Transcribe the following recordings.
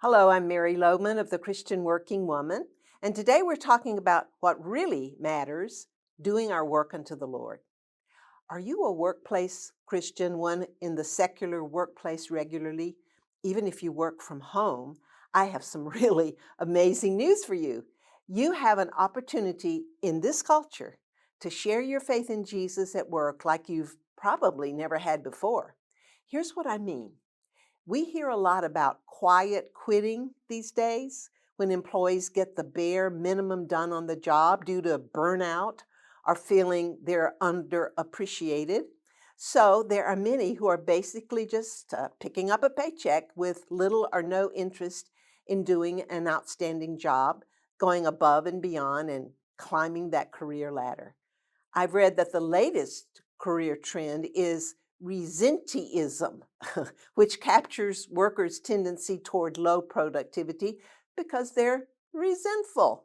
Hello, I'm Mary Lohman of the Christian Working Woman, and today we're talking about what really matters, doing our work unto the Lord. Are you a workplace Christian, one in the secular workplace regularly? Even if you work from home, I have some really amazing news for you. You have an opportunity in this culture to share your faith in Jesus at work like you've probably never had before. Here's what I mean. We hear a lot about quiet quitting these days when employees get the bare minimum done on the job due to burnout or feeling they're underappreciated. So there are many who are basically just picking up a paycheck with little or no interest in doing an outstanding job, going above and beyond and climbing that career ladder. I've read that the latest career trend is resenteeism, which captures workers' tendency toward low productivity because they're resentful.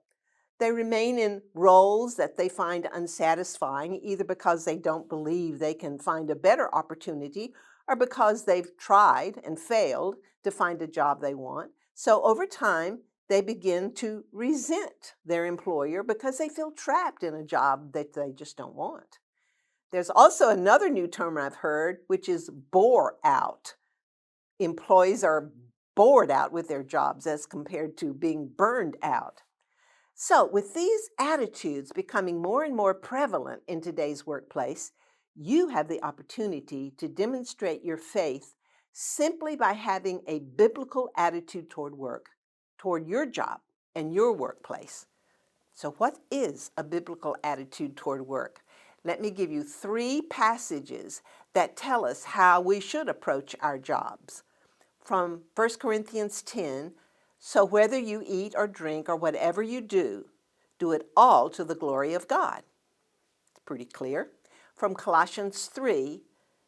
They remain in roles that they find unsatisfying, either because they don't believe they can find a better opportunity or because they've tried and failed to find a job they want. So over time, they begin to resent their employer because they feel trapped in a job that they just don't want. There's also another new term I've heard, which is bore out. Employees are bored out with their jobs as compared to being burned out. So, with these attitudes becoming more and more prevalent in today's workplace, you have the opportunity to demonstrate your faith simply by having a biblical attitude toward work, toward your job and your workplace. So, what is a biblical attitude toward work? Let me give you three passages that tell us how we should approach our jobs. From 1 Corinthians 10, so whether you eat or drink or whatever you do it all to the glory of God. It's pretty clear. From Colossians 3,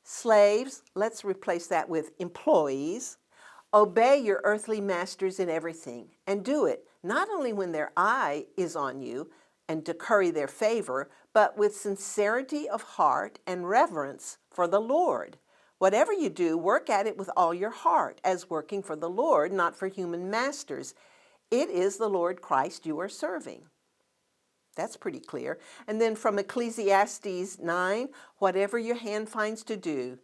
slaves, let's replace that with employees. Obey your earthly masters in everything, and do it not only when their eye is on you and to curry their favor, but with sincerity of heart and reverence for the Lord. Whatever you do, work at it with all your heart, as working for the Lord, not for human masters. It is the Lord Christ you are serving. That's pretty clear. And then from Ecclesiastes 9, whatever your hand finds to do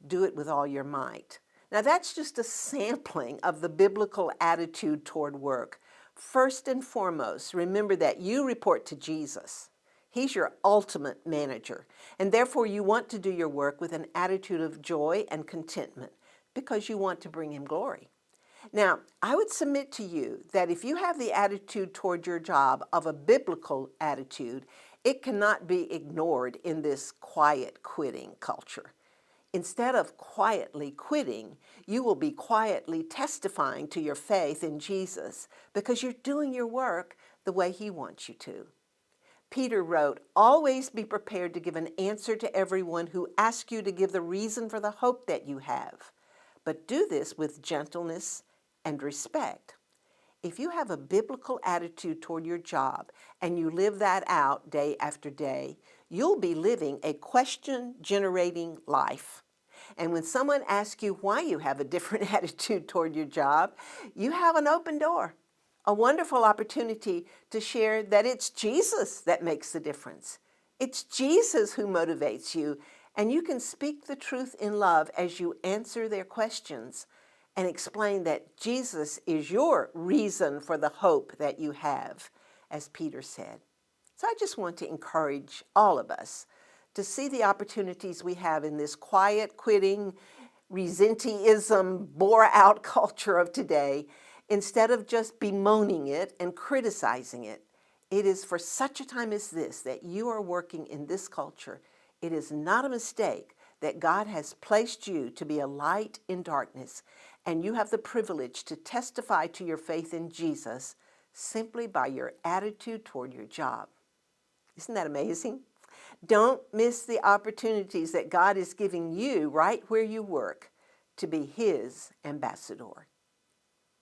it with all your might. Now that's just a sampling of the biblical attitude toward work. First and foremost, remember that you report to Jesus. He's your ultimate manager, and therefore you want to do your work with an attitude of joy and contentment because you want to bring him glory. Now, I would submit to you that if you have the attitude toward your job of a biblical attitude, it cannot be ignored in this quiet quitting culture. Instead of quietly quitting, you will be quietly testifying to your faith in Jesus because you're doing your work the way he wants you to. Peter wrote, always be prepared to give an answer to everyone who asks you to give the reason for the hope that you have. But do this with gentleness and respect. If you have a biblical attitude toward your job and you live that out day after day, you'll be living a question-generating life. And when someone asks you why you have a different attitude toward your job, you have an open door, a wonderful opportunity to share that it's Jesus that makes the difference. It's Jesus who motivates you, and you can speak the truth in love as you answer their questions and explain that Jesus is your reason for the hope that you have, as Peter said. So I just want to encourage all of us to see the opportunities we have in this quiet quitting, resenteeism, bore-out culture of today. Instead of just bemoaning it and criticizing it, it is for such a time as this that you are working in this culture. It is not a mistake that God has placed you to be a light in darkness, and you have the privilege to testify to your faith in Jesus simply by your attitude toward your job. Isn't that amazing? Don't miss the opportunities that God is giving you right where you work to be his ambassador.